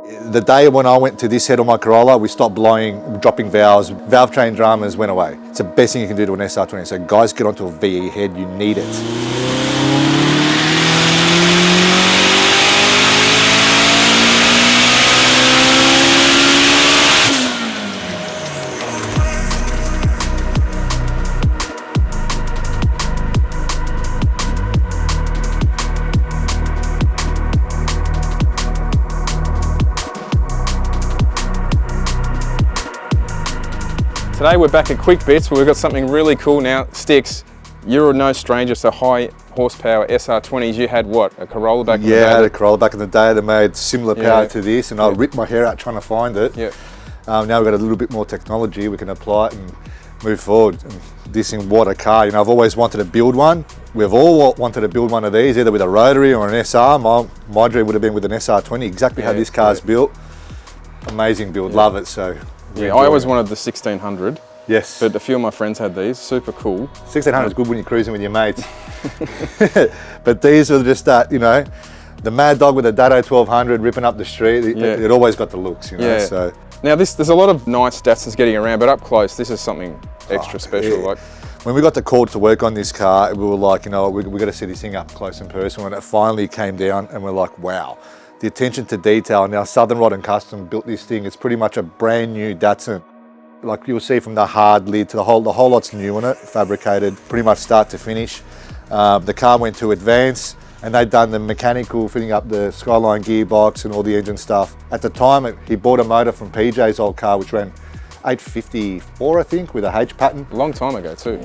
The day when I went to this head on my Corolla, we stopped dropping valves. Valve train dramas went away. It's the best thing you can do to an SR20. So guys, get onto a VE head, you need it. Today we're back at Quickbitz where we've got something really cool now. Sticks, you're no stranger to high horsepower SR20s. You had what, a Corolla back in the day? Yeah, I had a Corolla back in the day that made similar power to this, and I ripped my hair out trying to find it. Yeah. Now we've got a little bit more technology, we can apply it and move forward. And this in what a car, you know, I've always wanted to build one. We've all wanted to build one of these, either with a rotary or an SR. My dream would have been with an SR20, exactly how this car's built. Amazing build, love it. So. Yeah, I always wanted the 1600. Yes. But a few of my friends had these, super cool. 1600 is good when you're cruising with your mates. But these are just that, you know, the mad dog with a Datsun 1200 ripping up the street. It always got the looks, you know. Yeah. So. Now there's a lot of nice Datsuns getting around, but up close, this is something extra special. Yeah. Like, when we got the call to work on this car, we were like, you know, we got to see this thing up close and personal. And it finally came down and we're like, wow. The attention to detail. Now Southern Rod and Custom built this thing. It's pretty much a brand new Datsun. Like you'll see from the hard lid to the whole lot's new on it, fabricated, pretty much start to finish. The car went to Advance and they'd done the mechanical, fitting up the Skyline gearbox and all the engine stuff. At the time, he bought a motor from PJ's old car, which ran 854, I think, with a H pattern. A long time ago too.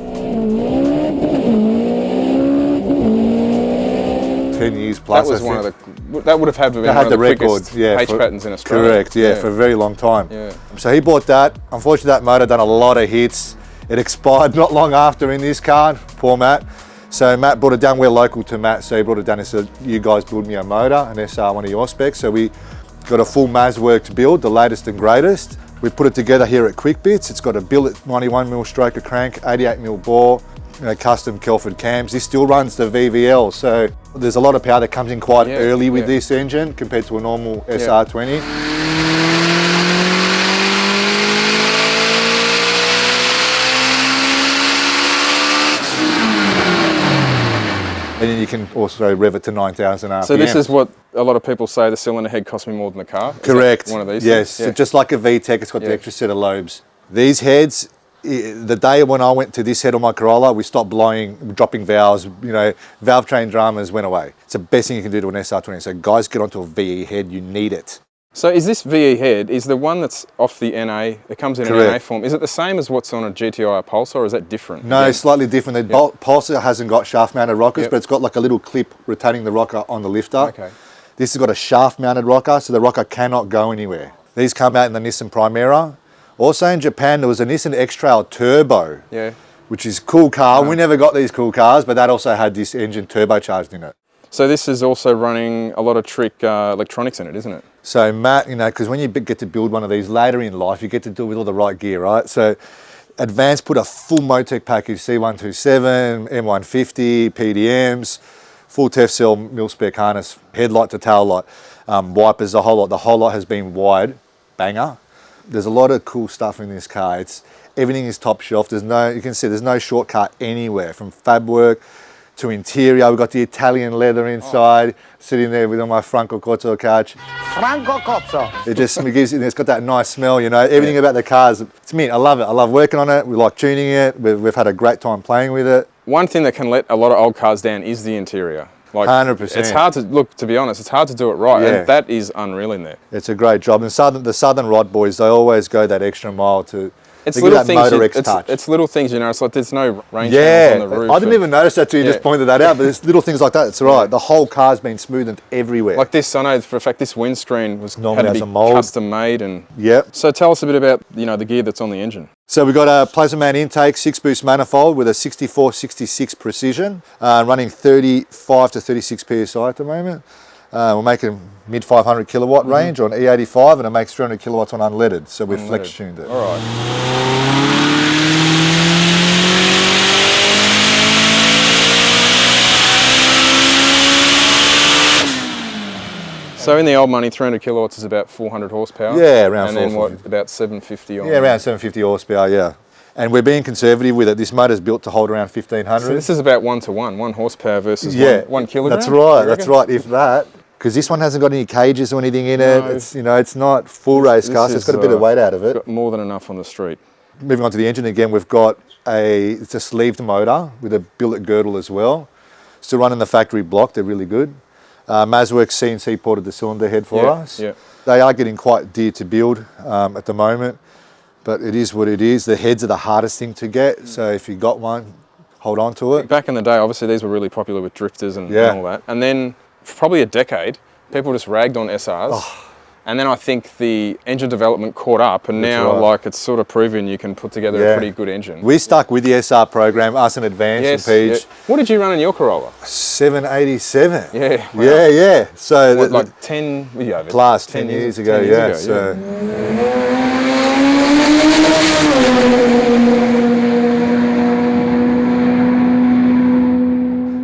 10 years plus. That was one of the, that would have had to be one of the quickest H patterns in Australia. Correct, yeah, for a very long time. Yeah. So he bought that. Unfortunately, that motor done a lot of hits. It expired not long after in this car, poor Matt. So Matt brought it down, we're local to Matt, so he brought it down and said, you guys build me a motor, an SR, one of your specs. So we got a full MazWorks build, the latest and greatest. We put it together here at Quickbitz. It's got a billet 91mm stroker crank, 88mm bore, you know, custom Kelford cams. This still runs the VVL, so there's a lot of power that comes in quite early with this engine compared to a normal SR20. And then you can also rev it to 9,000 RPM. So this is what a lot of people say, the cylinder head cost me more than the car? Correct. One of these? Yes, so just like a VTEC, it's got the extra set of lobes. These heads, the day when I went to this head on my Corolla, we stopped dropping valves, you know, valve train dramas went away. It's the best thing you can do to an SR20. So guys, get onto a VE head, you need it. So is this VE head, is the one that's off the NA, it comes in an NA form, is it the same as what's on a GTI Pulsar or is that different? No, slightly different. The Pulsar hasn't got shaft mounted rockers, but it's got like a little clip retaining the rocker on the lifter. Okay. This has got a shaft mounted rocker, so the rocker cannot go anywhere. These come out in the Nissan Primera. Also in Japan, there was a Nissan X-Trail Turbo, which is a cool car. We never got these cool cars, but that also had this engine turbocharged in it. So this is also running a lot of trick electronics in it, isn't it? So Matt, you know, because when you get to build one of these later in life, you get to do it with all the right gear, right? So Advance put a full Motec package, C127, M150, PDMs, full TEF cell mil-spec harness, headlight to tail light, wipers, the whole lot. The whole lot has been wired, banger. There's a lot of cool stuff in this car. Everything is top shelf. You can see there's no shortcut anywhere, from fab work to interior. We've got the Italian leather inside, sitting there with on my Franco Cozzo couch. Franco Cozzo. It just gives it's got that nice smell, you know. Everything about the cars, it's mint. I love it. I love working on it. We like tuning it. We've had a great time playing with it. One thing that can let a lot of old cars down is the interior. Like 100%. It's hard to look, to be honest, it's hard to do it right, and that is unreal in there. It's a great job. And the Southern Rod boys, they always go that extra mile to It's little things. Touch. It's little things, you know. It's like there's no range panels on the roof. I didn't even notice that till you just pointed that out. But there's little things like that. It's all right. The whole car's been smoothened everywhere. Like this, I know for a fact this windscreen was normally had to be custom made, and So tell us a bit about the gear that's on the engine. So we've got a Plasma Man intake 6-boost manifold with a 64-66 precision, running 35 to 36 psi at the moment. We're making mid 500 kilowatt range on E85, and it makes 300 kilowatts on unleaded. So we've flex tuned it. All right. So in the old money, 300 kilowatts is about 400 horsepower. Yeah, around And then 400. what, about 750 on? Yeah, around 750 horsepower, yeah. And we're being conservative with it. This motor's built to hold around 1500. So this is about 1 to 1, 1 horsepower versus yeah, one kilogram? That's right, that's right, if that. Because this one hasn't got any cages or anything in it. It's, you know, it's not full race car, so it's got a bit of weight out of it. Got more than enough on the street. Moving on to the engine again, we've got it's a sleeved motor with a billet girdle as well. Still running the factory block, they're really good. Mazworks CNC ported the cylinder head for us. Yeah. They are getting quite dear to build at the moment, but it is what it is. The heads are the hardest thing to get, so if you got one, hold on to it. Back in the day, obviously these were really popular with drifters and all that. And then for probably a decade, people just ragged on SRs. Oh. And then I think the engine development caught up, and now like it's sort of proven you can put together a pretty good engine. We stuck with the SR program, us and Advance and Peach. Yeah. What did you run in your Corolla? 787. Yeah. Wow. Yeah. So what, like 10 plus 10 years ago, so.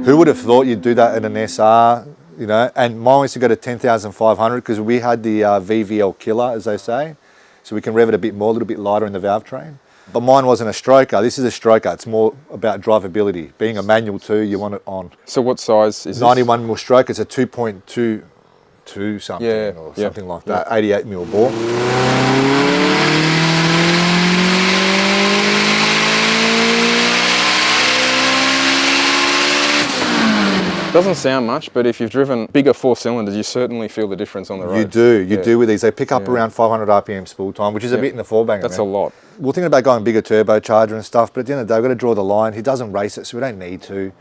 Who would have thought you'd do that in an SR? You know, and mine used to go to 10,500 because we had the VVL killer, as they say, so we can rev it a bit more, a little bit lighter in the valve train. But mine wasn't a stroker. This is a stroker. It's more about drivability. Being a manual too, you want it on. So what size is 91 mil stroke. It's a 2.22 something or something like that. 88 mil bore. Doesn't sound much, but if you've driven bigger 4 cylinders, you certainly feel the difference on the road. You do with these. They pick up around 500 RPM spool time, which is a bit in the four banger. That's a lot. We're thinking about going bigger turbocharger and stuff, but at the end of the day, we've got to draw the line. He doesn't race it, so we don't need to.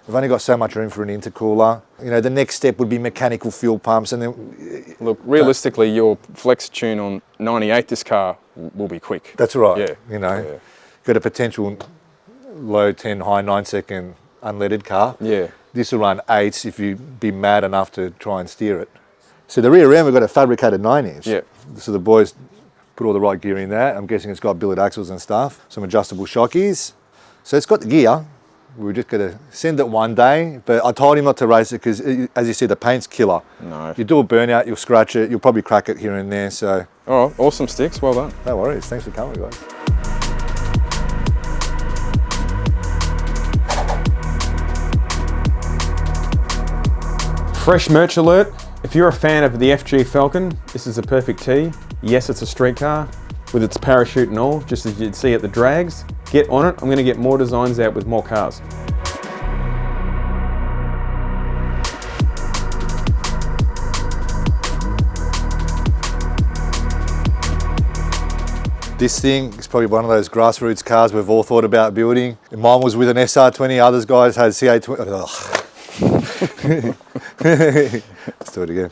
We've only got so much room for an intercooler. You know, the next step would be mechanical fuel pumps, and then... Look, realistically, your flex tune on 98, this car will be quick. That's right. Yeah. You know, got a potential low 10, high 9-second unleaded car. Yeah. This will run 8s if you be mad enough to try and steer it. So the rear end, we've got a fabricated 9-inch. Yeah. So the boys put all the right gear in that. I'm guessing it's got billet axles and stuff, some adjustable shockies. So it's got the gear. We were just going to send it one day, but I told him not to race it because, as you see, the paint's killer. No. You do a burnout, you'll scratch it, you'll probably crack it here and there, so... All right, awesome sticks, well done. No worries, thanks for coming, guys. Fresh merch alert. If you're a fan of the FG Falcon, this is a perfect tee. Yes, it's a street car with its parachute and all, just as you'd see at the drags. Get on it. I'm going to get more designs out with more cars. This thing is probably one of those grassroots cars we've all thought about building. Mine was with an SR20, others guys had CA20. Let's do it again.